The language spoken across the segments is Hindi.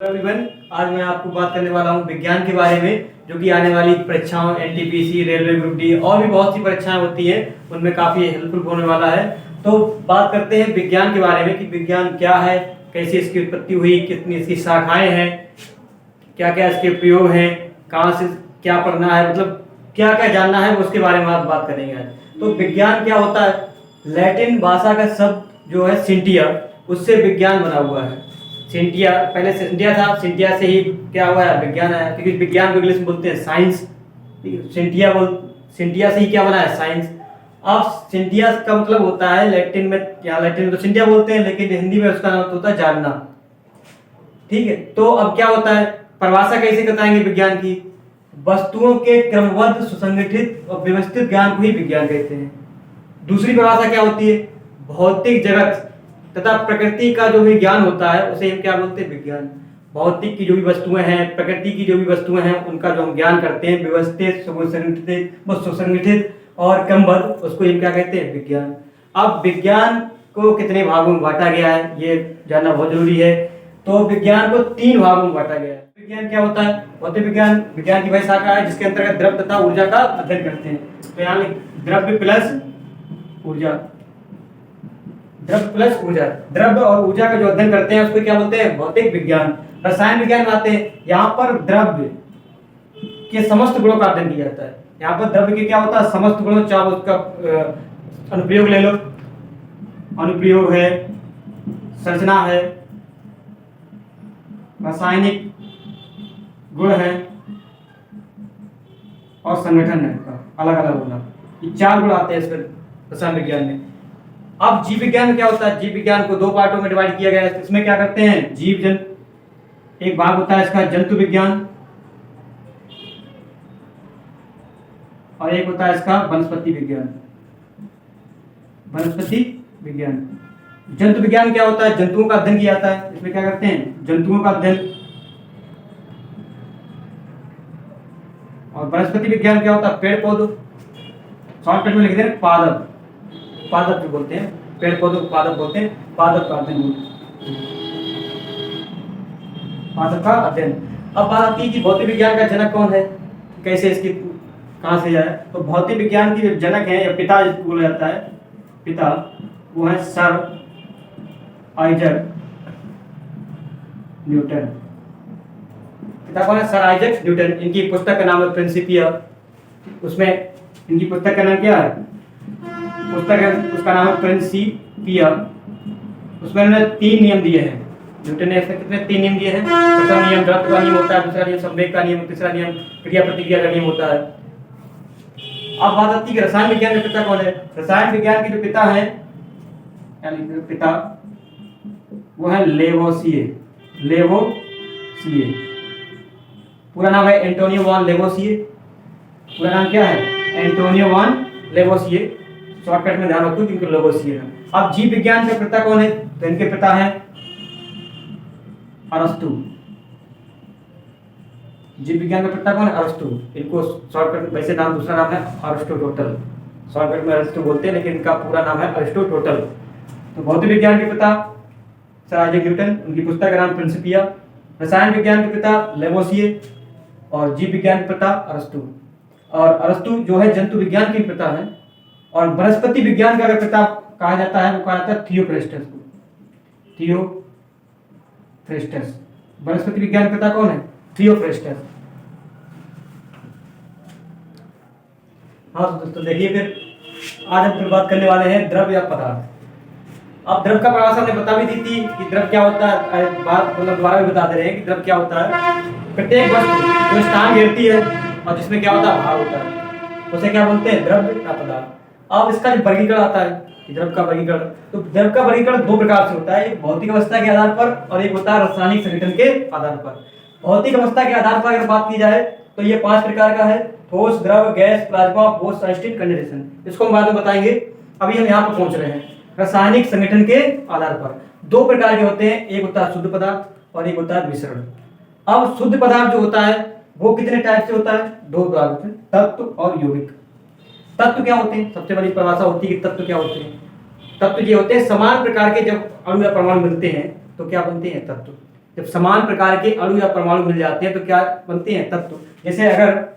एवरीवन, आज मैं आपको बात करने वाला हूँ विज्ञान के बारे में, जो कि आने वाली परीक्षाओं एनटीपीसी, रेलवे ग्रुप डी और भी बहुत सी परीक्षाएं होती है, उनमें काफ़ी हेल्पफुल होने वाला है। तो बात करते हैं विज्ञान के बारे में कि विज्ञान क्या है, कैसे इसकी उत्पत्ति हुई, कितनी इसकी शाखाएं हैं, क्या क्या इसके प्रयोग हैं, कहाँ से क्या पढ़ना है, मतलब क्या क्या जानना है, उसके बारे में आप बात करेंगे आज। तो विज्ञान क्या होता है? लैटिन भाषा का शब्द जो है सिंटिया, उससे विज्ञान बना हुआ है। सिंटिया, पहले सिंटिया था, सिंटिया से ही क्या हुआ है, विज्ञान आया, क्योंकि विज्ञान को इंग्लिश में बोलते हैं साइंस। सिंटिया से ही क्या बना है, साइंस। अब सिंटिया का मतलब होता है लैटिन में, क्या लैटिन में तो सिंटिया बोलते हैं, लेकिन हिंदी में उसका नाम होता है जानना। ठीक है, तो अब क्या होता है, परिभाषा कैसे बताएंगे विज्ञान की? वस्तुओं के क्रमबद्ध, सुसंगठित और व्यवस्थित ज्ञान को ही विज्ञान कहते हैं। दूसरी परिभाषा क्या होती है? भौतिक जगत तथा प्रकृति का जो भी ज्ञान होता है उसे हम क्या बोलते हैं, विज्ञान। भौतिक की जो भी वस्तुएं हैं, प्रकृति की जो भी वस्तुएं हैं, उनका जो हम ज्ञान करते हैं, व्यवस्थित, सुसंगठित और क्रमबद्ध, उसको हम क्या कहते हैं, विज्ञान। अब विज्ञान को कितने भागों में बांटा गया है, ये जानना बहुत जरूरी है। तो विज्ञान को 3 भागों में बांटा गया है। विज्ञान क्या होता है? भौतिक विज्ञान विज्ञान की वह शाखा है जिसके अंतर्गत द्रव्य तथा ऊर्जा का अध्ययन करते हैं। तो यहाँ द्रव्य प्लस ऊर्जा, द्रव्य प्लस ऊर्जा, द्रव्य और ऊर्जा का जो अध्ययन करते हैं उसको क्या बोलते हैं, भौतिक विज्ञान। रसायन विज्ञान में आते हैं, यहाँ पर द्रव्य के समस्त गुणों का अध्ययन किया जाता है। यहाँ पर द्रव्य के क्या होता है, समस्त गुणों, चाहे उसका अनुप्रयोग ले लो, अनुप्रयोग है, संरचना है, रासायनिक गुण है और संगठन है, अलग अलग होना, ये 4 गुण आते हैं इस रसायन विज्ञान में। अब जीव विज्ञान में क्या होता है? जीव विज्ञान को 2 पार्टों में डिवाइड किया गया है। इसमें क्या करते हैं, जीव जंतु, एक भाग होता है इसका जंतु विज्ञान और एक होता है इसका वनस्पति विज्ञान। वनस्पति विज्ञान, जंतु विज्ञान क्या होता है, जंतुओं का अध्ययन किया जाता है। इसमें क्या करते हैं, जंतुओं का अध्ययन। और वनस्पति विज्ञान क्या होता है, पेड़ पौधों, शॉर्टकट में लिख दे पादप, पादप जो बोलते हैं, पेड़ पौधों को पादप बोलते हैं, पादप का अध्ययन बोलते हैं, पादप का अध्ययन। अब बात आती है कि भौतिक विज्ञान का जनक कौन है, कैसे इसकी कहाँ से जाए? तो भौतिक विज्ञान की जो जनक है या पिता जिसको बोला जाता है, पिता, वो है सर आइजैक न्यूटन। पिता कौन है? Sir Isaac Newton. इनकी पुस्तक का नाम है प्रिंसिपिया। उसमें इनकी पुस्तक का नाम क्या है, पुस्तक है उसका नाम है प्रिंसिपिया। उसमें उन्होंने 3 नियम दिए हैं। न्यूटन ने कितने 3 नियम दिए हैं? प्रथम नियम द्रव्य का नियम होता है, दूसरा नियम संवेग का नियम, तीसरा नियम क्रिया प्रतिक्रिया का नियम होता है। अब बात आती है कि रसायन विज्ञान के पिता कौन है? रसायन विज्ञान के जो पिता है, यानी पिता, वो है लेवोसिए। लेवोसिए, पूरा नाम है एंटोनियो वॉन लेवोसिए। पूरा नाम क्या है? Antonio von लेवोसिए। शॉर्टकट में ध्यान रखो कि इनको लेवोसिए है। अब जीव विज्ञान के पिता कौन है? तो इनके पिता है अरस्तु। जीव विज्ञान का पिता कौन है? अरस्तु। इनको शॉर्टकट में, वैसे नाम दूसरा नाम है अरिस्टोटल, शॉर्टकट में अरस्तु बोलते हैं, लेकिन इनका पूरा नाम है अरिस्टोटल। तो भौतिक विज्ञान के पिता सर आइजैक न्यूटन, उनकी पुस्तक का नाम प्रिंसिपिया। रसायन विज्ञान के पिता लेवोसिए और जीव विज्ञान के पिता अरस्तु। और अरस्तु जो है जंतु विज्ञान के पिता है। और वनस्पति विज्ञान का अगर पिता कहा जाता है, वो कहा जाता है थियोफ्रेस्टस को। थियोफ्रेस्टस, वनस्पति विज्ञान का पिता कौन है? थियोफ्रेस्टस। हाँ दोस्तों, देखिए फिर आज हम फिर बात करने वाले हैं द्रव्य या पदार्थ। अब द्रव्य का परिभाषा हमने बता भी दी थी कि द्रव्य क्या होता है, बात मतलब दोबारा भी बता दे रहे हैं कि द्रव्य क्या होता है। प्रत्येक वस्तु जो स्थान घेरती है और जिसमें क्या होता है, भार होता है, उसे क्या बोलते हैं, द्रव्य या पदार्थ। अब इसका जो वर्गीकरण आता है, द्रव्य का वर्गीकरण, तो द्रव्य का वर्गीकरण 2 प्रकार से होता है, एक भौतिक अवस्था के आधार पर और एक होता है रासायनिक संगठन के आधार पर। भौतिक अवस्था के आधार पर अगर बात की जाए तो ये 5 प्रकार का है: ठोस, द्रव, gas, plasma, Bose, sustain, condensation. इसको हम बाद में बताएंगे, अभी हम यहाँ पर पहुंच रहे हैं। रासायनिक संगठन के आधार पर 2 प्रकार के होते हैं, एक होता है शुद्ध पदार्थ और एक होता है मिश्रण। अब शुद्ध पदार्थ जो होता है वो कितने टाइप से होता है? 2 प्रकार से, तत्व और यौगिक। तत्व क्या होते हैं? सबसे बड़ी परिभाषा होती है कि तत्व क्या होते हैं। तत्व ये होते हैं समान प्रकार के, जब अणु या परमाणु मिलते हैं तो क्या बनते हैं? तत्व। जब समान प्रकार के अणु या परमाणु मिल जाते हैं तो क्या बनते हैं? तत्व। जैसे अगर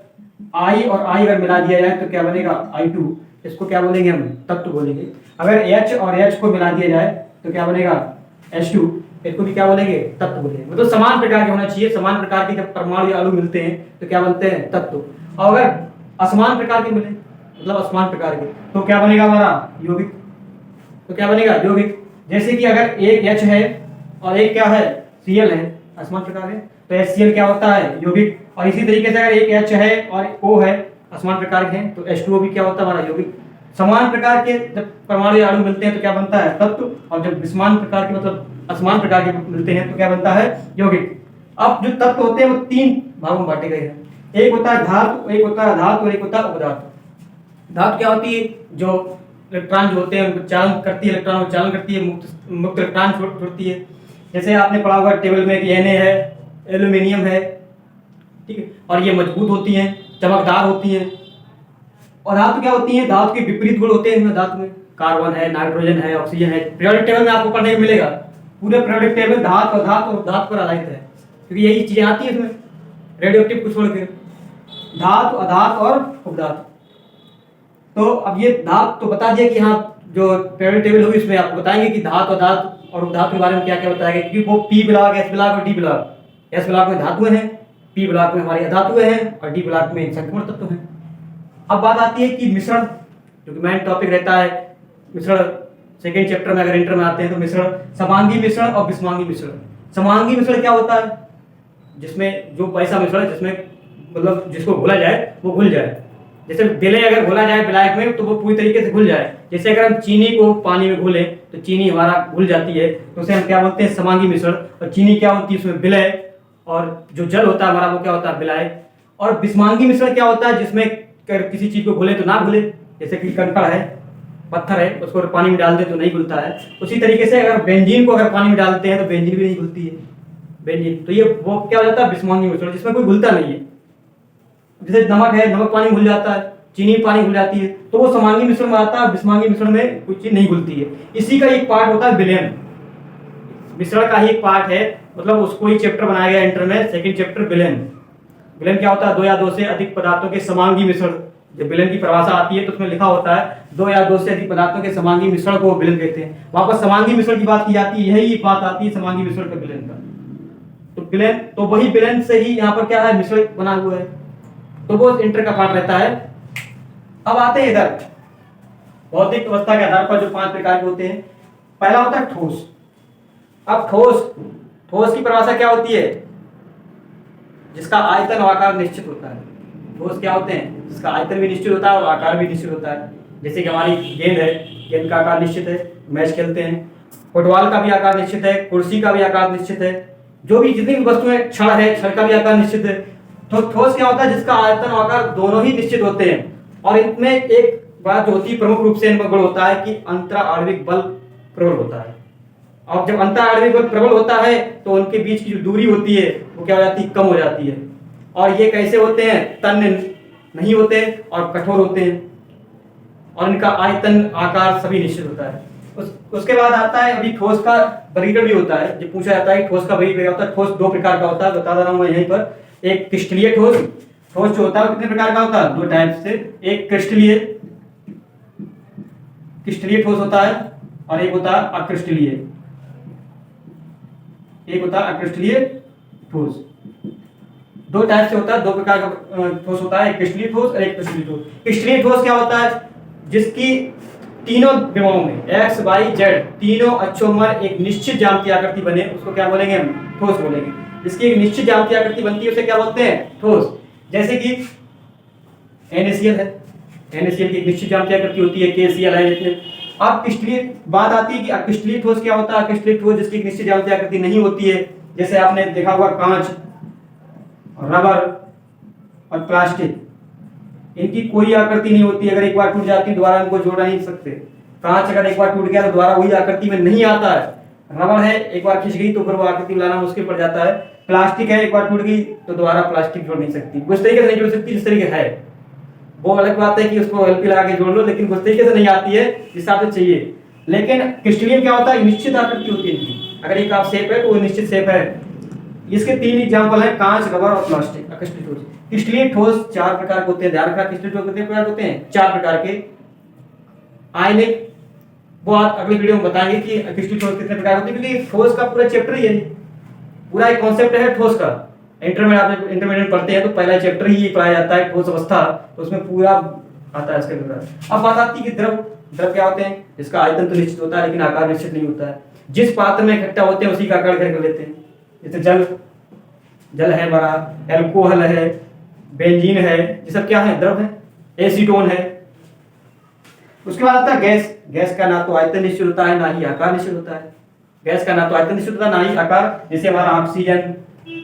I और I अगर मिला दिया जाए तो क्या बनेगा? I2, इसको क्या बोलेंगे हम? तत्व बोलेंगे। अगर H और H को मिला दिया जाए तो क्या बनेगा? H2, इसको भी क्या बोलेंगे? तत्व बोलेंगे। मतलब समान प्रकार के होना चाहिए। समान प्रकार के जब परमाणु या अणु मिलते हैं तो क्या बनते हैं? तत्व। और अगर असमान प्रकार के मिले, मतलब असमान प्रकार के, तो क्या बनेगा हमारा? यौगिक। तो क्या बनेगा? यौगिक। जैसे कि अगर एक H है और एक क्या है? Cl है, असमान प्रकार है, तो HCl क्या होता है? यौगिक। और इसी तरीके से अगर एक H है और O है, असमान प्रकार के हैं, तो H2O भी क्या होता है? हमारा यौगिक। समान प्रकार के जब परमाणु या अणु मिलते हैं तो क्या बनता है? तत्व। और जब विसमान प्रकार के मतलब असमान प्रकार के मिलते हैं तो क्या बनता है? यौगिक। अब जो तत्व होते हैं वो 3 भागों में बांटे गए हैं। एक होता है धातु, एक होता है धातु और एक होता है उपधातु। धातु क्या होती है? जो इलेक्ट्रॉन जो होते हैं उनको चालन करती है, इलेक्ट्रॉन को चालन करती है, मुक्त इलेक्ट्रॉन छोड़ती है। जैसे आपने पढ़ा होगा टेबल में कि Na है, एल्यूमिनियम है, ठीक है, और ये मजबूत होती हैं, चमकदार होती हैं। और धातु क्या होती है? धातु के विपरीत गुण होते हैं। धातु में कार्बन है, नाइट्रोजन है, ऑक्सीजन है। पीरियोडिक टेबल में आपको पढ़ने को मिलेगा, पूरे पीरियोडिक टेबल धातु और धातु पर आधारित है, क्योंकि यही चीजें आती हैं इसमें, रेडियोएक्टिव को छोड़ के। धातु, अधातु और उपधातु। तो अब ये धातु तो बता दिया कि हाँ जो पीरियोडिक टेबल होगी इसमें आपको बताएंगे कि धातु, अधातु और उपधातु के बारे में क्या क्या बताया गया, क्योंकि वो P ब्लॉक, S ब्लॉक और D ब्लॉक। S ब्लॉक में धातुएं हैं, P ब्लॉक में हमारी अधातुएं हैं और D ब्लॉक में संक्रमण तत्व हैं। अब बात आती है कि मिश्रण, जो कि मेन टॉपिक रहता है मिश्रण। सेकेंड चैप्टर में अगर इंटर में आते हैं तो मिश्रण, समांगी मिश्रण और विषमांगी मिश्रण। समांगी मिश्रण क्या होता है? जिसमें जो ऐसा मिश्रण जिसमें मतलब जिसको घोला जाए वो घुल जाए। जैसे विलय अगर घोला जाए विलायक में तो वो पूरी तरीके से घुल जाए। जैसे अगर हम चीनी को पानी में घोलें तो चीनी हमारा घुल जाती है, तो उसे हम क्या बोलते हैं? समांगी मिश्रण। और चीनी क्या होती है? उसमें विलय, और जो जल होता है हमारा वो क्या होता है? विलायक। और विषमांगी मिश्रण क्या होता है? जिसमें किसी चीज को घोले तो ना घुले, जैसे कि कंकड़ है, पत्थर है, उसको पानी में डाल दे तो नहीं घुलता है। उसी तरीके से अगर बेंजीन को अगर पानी में डालते हैं तो बेंजीन भी नहीं घुलती है, बेंजीन। तो ये वो क्या हो जाता है? विषमांगी मिश्रण, जिसमें कोई घुलता नहीं है। जैसे नमक है, नमक पानी में घुल जाता है, चीनी पानी घुल जाती है, तो वो समांगी मिश्रण में आता है। विषमांगी मिश्रण में कुछ चीज नहीं घुलती है। इसी का एक पार्ट होता है विलयन। मिश्रण का ही एक पार्ट है, मतलब उसको ही चैप्टर बनाया गया इंटर में, सेकंड चैप्टर विलयन। विलयन क्या होता है? 2 या 2 से अधिक पदार्थों के समांगी मिश्रण। जब विलयन की परिभाषा आती है तो उसमें लिखा होता है 2 या 2 से अधिक पदार्थों के समांगी मिश्रण को विलयन कहते हैं। वहां पर समांगी मिश्रण की बात की जाती है, यही बात आती है समांगी मिश्रण का, विलयन का। तो विलयन, तो वही विलयन से ही यहाँ पर क्या है? मिश्रण बना हुआ है, तो वो इंटर का पार्ट रहता है। अब आते हैं इधर भौतिक अवस्था के आधार पर जो 5 प्रकार के होते हैं। पहला होता है ठोस। अब ठोस की परिभाषा क्या होती है? जिसका आयतन और आकार निश्चित होता है। ठोस क्या होते हैं? जिसका आयतन भी निश्चित होता है और आकार भी निश्चित होता है। जैसे कि हमारी गेंद है, गेंद का आकार निश्चित है, मैच खेलते हैं। फुटबॉल का भी आकार निश्चित है, कुर्सी का भी आकार निश्चित है, जो भी जितनी भी वस्तुएं, छड़ है, छड़ का भी आकार निश्चित है। तो ठोस क्या होता है? जिसका आयतन और आकार दोनों ही निश्चित होते हैं। और इनमें एक बात जो होती है प्रमुख रूप से इनका गुण होता है कि अंतराणविक बल प्रबल होता है। और जब अंतराणविक बल प्रबल होता है तो उनके बीच की जो दूरी होती है वो क्या हो जाती है? कम हो जाती है। और ये कैसे होते हैं? तन्य नहीं होते और कठोर होते हैं, और इनका आयतन आकार सभी निश्चित होता है। उसके बाद आता है अभी ठोस का वर्गीकरण भी होता है। जब पूछा जाता है ठोस का वर्गीकरण होता है, ठोस 2 प्रकार का होता है, बता दे रहा हूं मैं यहीं पर। एक क्रिस्टलीय ठोस, ठोस जो होता है कितने प्रकार का होता है? 2 टाइप से। एक क्रिस्टलीय ठोस होता है और एक होता है अक्रिस्टलीय। एक होता है अक्रिस्टलीय ठोस। 2 टाइप से होता है, 2 प्रकार का ठोस होता है, एक क्रिस्टलीय ठोस और एक क्रिस्टलीय ठोस। क्रिस्टलीय ठोस क्या होता है? जिसकी तीनों विमाओं में x, y, z तीनों अक्षों में एक निश्चित ज्यामितीय आकृति बने, उसको क्या बोलेंगे हम? ठोस बोलेंगे। जिसकी एक निश्चित ज्यामितीय आकृति बनती है उसे क्या बोलते हैं? ठोस। जैसे कि NaCl है, NaCl की एक निश्चित ज्यामितीय आकृति होती है, KCl है। जितने अब क्रिस्टलीय बात आती है कि अक्रिस्टलीय ठोस क्या होता है? अक्रिस्टलीय ठोस जिसकी एक निश्चित ज्यामितीय आकृति नहीं होती है। जैसे आपने देखा होगा कांच, रबर और प्लास्टिक, इनकी कोई आकृति नहीं होती। अगर एक बार टूट जाती है दोबारा इनको जोड़ नहीं सकते। कांच अगर एक बार टूट गया तो दोबारा वही आकृति में नहीं आता है। रबर है, एक बार खिंच गई तो फिर वो आकृति में लाना मुश्किल पड़ जाता है। प्लास्टिक है, एक बार टूट गई तो दोबारा प्लास्टिक जोड़ नहीं सकती, उस तरीके से नहीं जोड़ सकती जिस तरीके है। वो अलग बात है कि उसको एलपी लगा के जोड़ लो, लेकिन उस तरीके से नहीं आती है जिस हिसाब से चाहिए। लेकिन क्रिस्टलीय क्या होता है? निश्चित आकृति होती है इनकी। अगर एक आप शेप है तो वो निश्चित शेप है, इसके 3 एग्जांपल हैं, कांच, रबर और प्लास्टिक। क्रिस्टलीय ठोस, क्रिस्टलीय ठोस 4 प्रकार के होते हैं, ध्यान रखना। क्रिस्टलीय ठोस कितने प्रकार के होते हैं? 4 प्रकार के। आयनिक, वो आप अगली वीडियो में बताएंगे कि क्रिस्टलीय ठोस कितने प्रकार होते हैं, क्योंकि ठोस का पूरा चैप्टर ही है, पूरा एक कॉन्सेप्ट है ठोस का। इंटरमीडिएट में पढ़ते हैं तो पहला चैप्टर ही पढ़ाया जाता है ठोस अवस्था, तो उसमें पूरा आता है इसके अंदर। अब बात आती है कि द्रव। द्रव क्या होते हैं? जिसका आयतन तो निश्चित होता है लेकिन आकार निश्चित नहीं होता है। जिस पात्र में इकट्ठा होते हैं उसी का आकार कर लेते हैं। जैसे जल, जल है हमारा, एल्कोहल है, बेंजीन है, ये सब क्या है? द्रव है। एसीटोन है। उसके बाद आता है गैस। गैस का ना तो आयतन निश्चित होता है ना ही आकार निश्चित होता है। गैस का ना तो आयतन निश्चित होता है ना ही आकार, जैसे हमारा oxygen,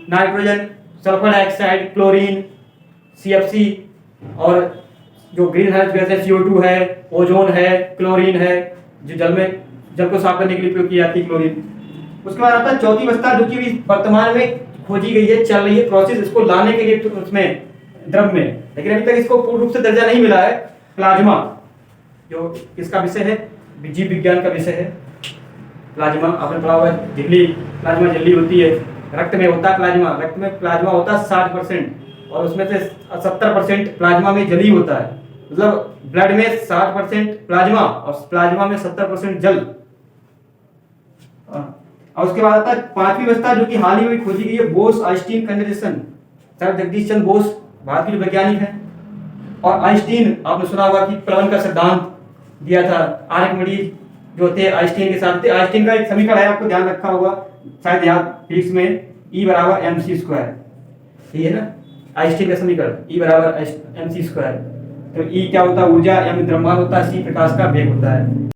nitrogen, sulphur dioxide, chlorine, CFC, और जो ग्रीन हाउस गैस है CO2 है, ओजोन है, क्लोरीन है, जो जल को साफ करने के लिए उपयोग की जाती है, क्लोरीन। उसके बाद आता है चौथी अवस्था, जो कि वर्तमान में खोजी गई है, चल रही है प्रोसेस इसको लाने के लिए उसमें द्रव में, लेकिन अभी तक इसको पूर्ण रूप से दर्जा नहीं मिला है। प्लाज्मा, जो इसका विषय है, जीव विज्ञान का विषय है। प्लाज्मा आपने पढ़ा हुआ है, झिल्ली, प्लाज्मा झिल्ली होती है। रक्त में होता है प्लाज्मा, रक्त में प्लाज्मा होता है 60%, और उसमें से 70% प्लाज्मा में जल ही होता है। मतलब ब्लड में 60% प्लाज्मा और प्लाज्मा में 70% जल। और उसके बाद आता है पांचवी अवस्था, जो कि हाल ही में खोजी गई है, Bose Einstein condensation. Sir Jagadish Chandra Bose Bharat के वैज्ञानिक हैं, और आइंस्टीन आपने सुना होगा कि प्लवन का सिद्धांत दिया था। आर्किमिडीज जो थे आइंस्टीन के साथ थे। आइंस्टीन का एक समीकरण है, आपको ध्यान रखा होगा शायद याद, फिजिक्स में, E बराबर mc², ठीक है ना? आइंस्टीन का समीकरण E बराबर mc²। तो E क्या होता है? ऊर्जा, m द्रव्यमान होता है, c प्रकाश का वेग होता है।